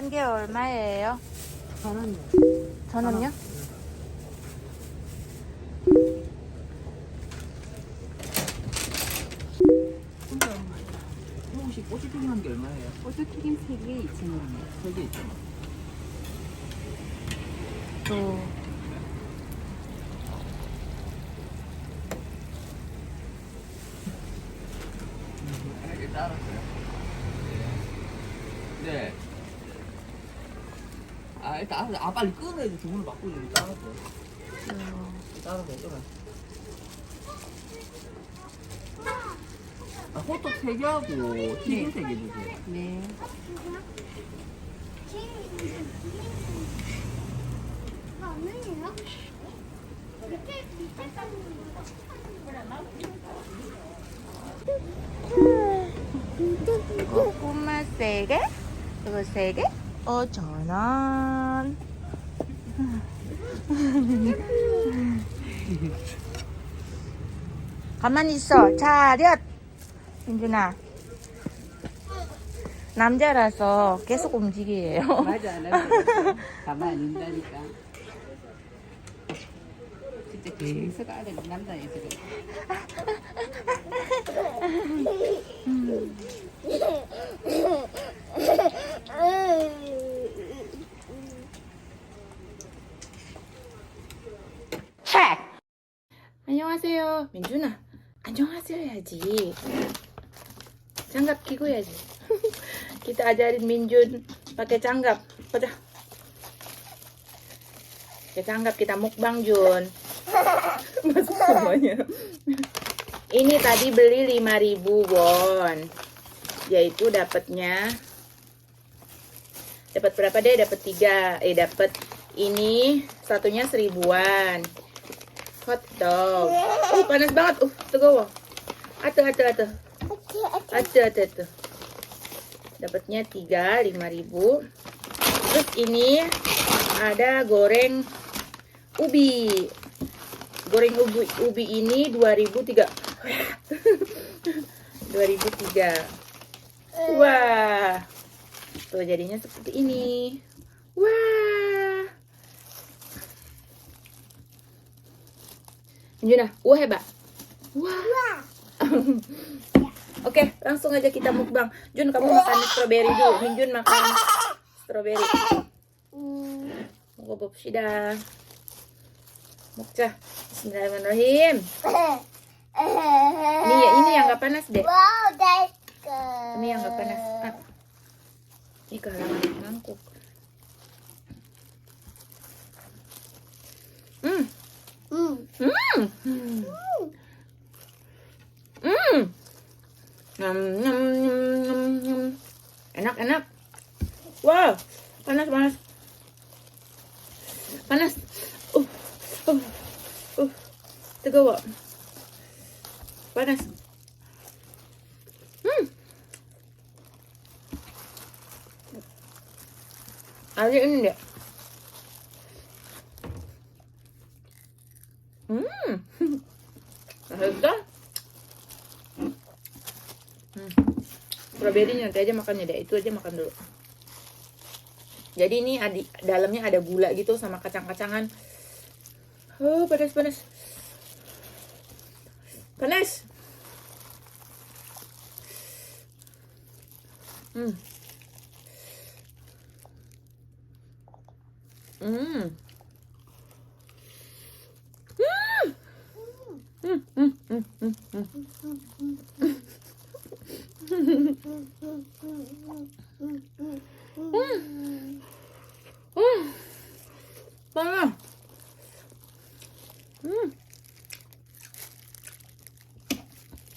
한 개 얼마예요? 1,000원이요. 1,000원요? 혹시 꼬치튀김 한 개 얼마예요? 꼬치튀김 3개 2,000원이에요. 3개 있잖아. 또 일단 알았어요. 네. 아, 일단 알았어요. 아, 빨리 끊어야지. 주문을 받고 일단 알았어요. 일단 알았어요. 끊어. 아, 호떡 3개 하고 튀김 3개 주세요. 네. 꼬마 3개, 이거 3개, 5,000원. 가만히 있어. 차렷. 민준아. 남자라서 계속 움직이에요. 맞아, 남자. 가만히 안 있다니까. 진짜 계속 아래 남자애들. 안녕하세요. 민준아. 안녕하세요 해야지. 장갑 끼고 해야지. Kita ajarin Minjun pakai 장갑. 보자. Pakai 장갑 kita mukbang Jun. Masuk semuanya. Ini tadi beli 5.000 won. Yaitu dapatnya dapat berapa deh? Dapat 3. Dapat ini satunya 1.000-an. Hotdog. Panas banget. Tegawa. Atuh. Dapatnya 3, 5.000. Terus ini ada goreng ubi. Goreng ubi ini 2.003. 2.003. Wah. Tuh jadinya seperti ini. Wah. Minjun, hebat. Wah. Oke, langsung aja kita mukbang. Jun, kamu makan strawberry dulu. Minjun makan strawberry. Mau 봅시다. 먹자. Bismillahirrahmanirrahim. Ini yang nggak panas deh. Ini yang nggak panas. Ini kehalangan mangkuk. Enak. Wow, panas. Tegawa. Panas. Ada ini enggak? Harga? Strawberry nanti aja makannya deh. Itu aja makan dulu. Jadi ini dalamnya ada gula gitu sama kacang-kacangan. Panas. Panas.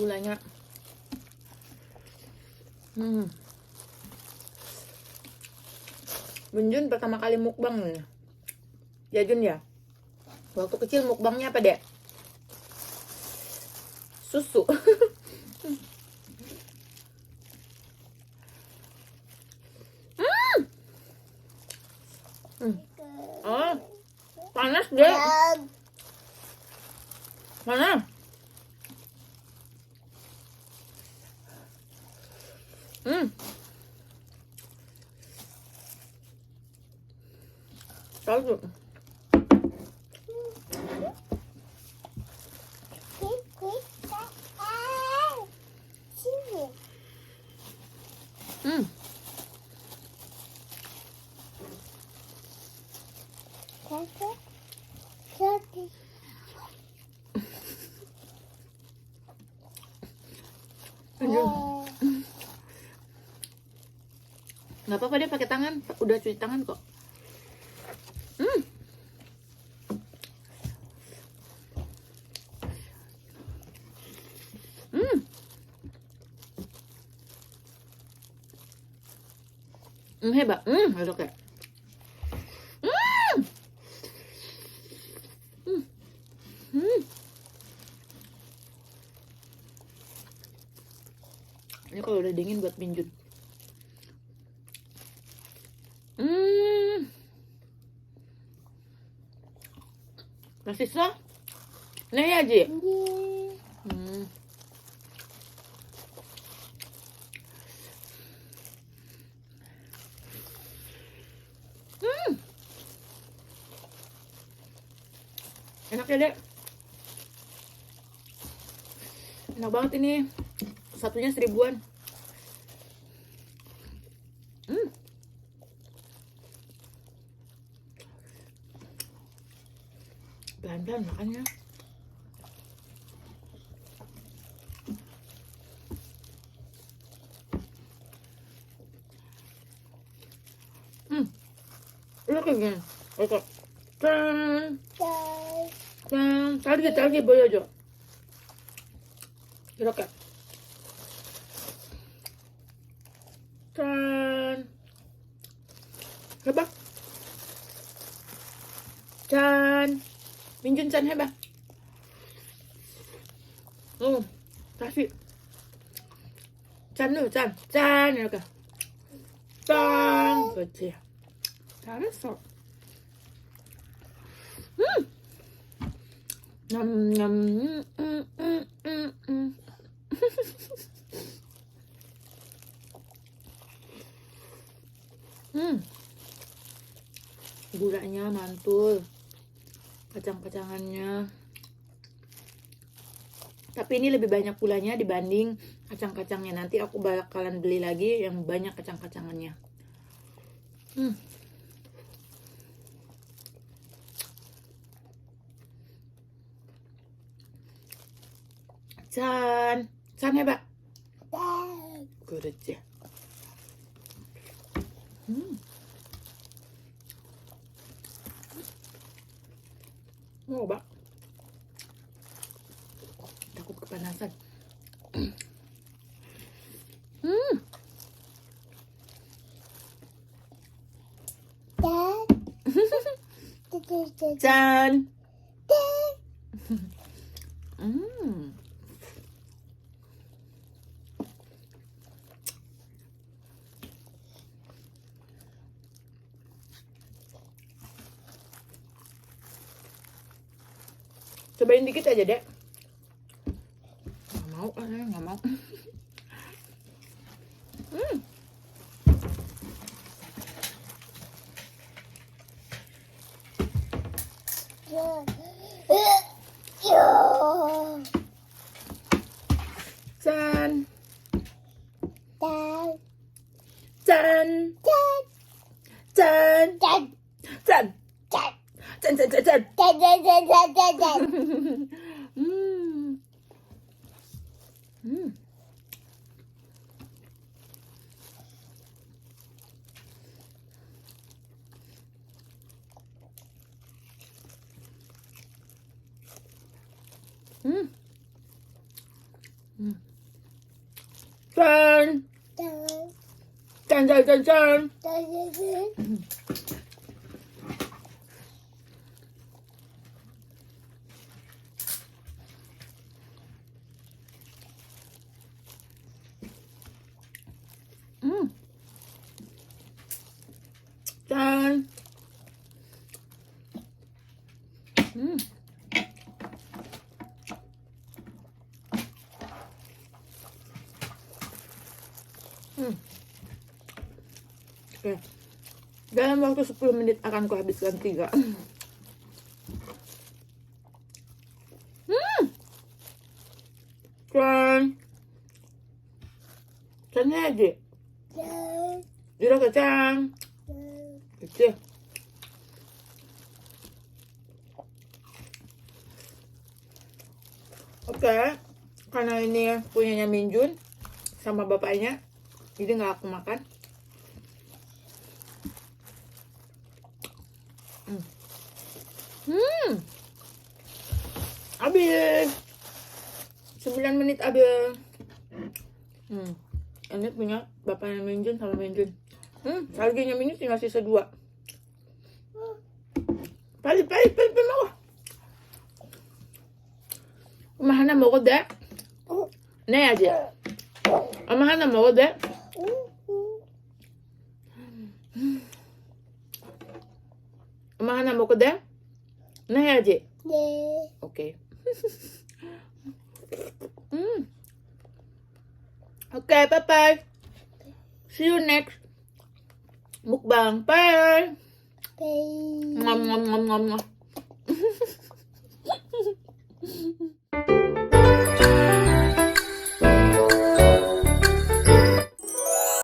Gulanya. Minjun pertama kali mukbang nih. Ya Jun ya. Waktu kecil mukbangnya apa dek? Susu. Panas deh. Panas. Tahu. Hmm. Nggak apa-apa deh pakai tangan, udah cuci tangan kok. Hebat. Enak ya. Ini kalau udah dingin buat minjun. Masih sah? Nih aja. Enak ya, Dek? Enak banget ini. Satunya 1000-an. Pelan-pelan makannya. Enak kayak gini. Oke. Target boyojo. 이렇게 짠 해봐. 짠. 민준 짠 해봐. 다시 짠으로 짠 이렇게 짠. 그렇지. 잘했어. 냠냠. Gulanya mantul, kacang-kacangannya. Tapi ini lebih banyak gulanya dibanding kacang-kacangnya. Nanti aku bakalan beli lagi yang banyak kacang-kacangannya. 짠 해봐. 그렇지. 먹어봐. takut kepanasan. 짠. Cobain dikit aja, Dek. Nggak mau, nggak mau. 짠. 짠. 짠. 짠. 짠. 짠. 짠. 오케이. Dalam waktu 10 menit akan kuhabiskan 3. Can. Cannya aja. Jura kacang. Itu. Oke, karena ini punyanya Minjun sama bapaknya, jadi nggak aku makan. Habis 9 menit habis. Ini punya bapaknya Minjun sama Minjun. Harganya Minjun tinggal sisa 2. Pali mau. 엄마 하나 먹어도 돼? 내야지. 엄마 하나 먹어도 돼? 엄마 하나 먹어도 돼? 내야지. 네. 오케이. Okay, bye bye. See you next mukbang. Bye. 네. Ngom ngom ngom ngom ngom.